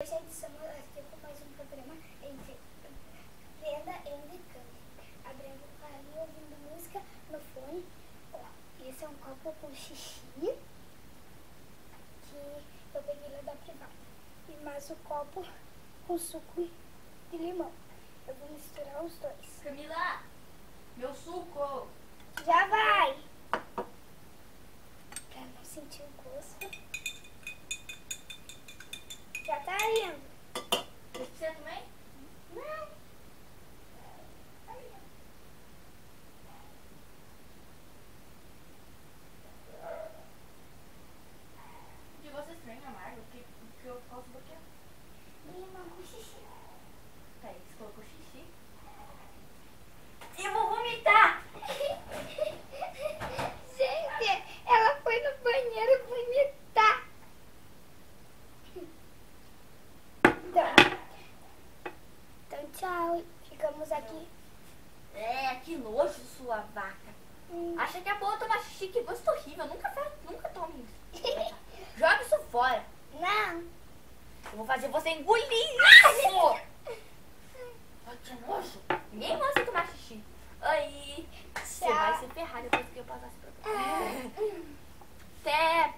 Gente, estamos aqui com mais um programa entre Brenda e Cândido. A Brenda tá ali ouvindo música no fone. Ó, esse é um copo com xixi que eu peguei lá da privada. E mais um copo com suco de limão. Eu vou misturar os dois. Camila, meu suco! Já vai! Pra não sentir o gosto. Já tá indo. Você também? Não. De você estranho amargo, que eu posso bloquear. Limão com xixi. Peraí, você colocou xixi? Eu vou vomitar! Gente, ela foi no banheiro vomitar. Então, tchau. Ficamos aqui. É, que nojo, sua vaca. Acha que é boa tomar xixi? Que gosto horrível. Nunca tome isso. Joga isso fora. Não. Eu vou fazer você engolir isso! Ai, que nojo. Ninguém gosta de tomar xixi. Aí, você vai se ferrar depois que eu passar esse programa. Até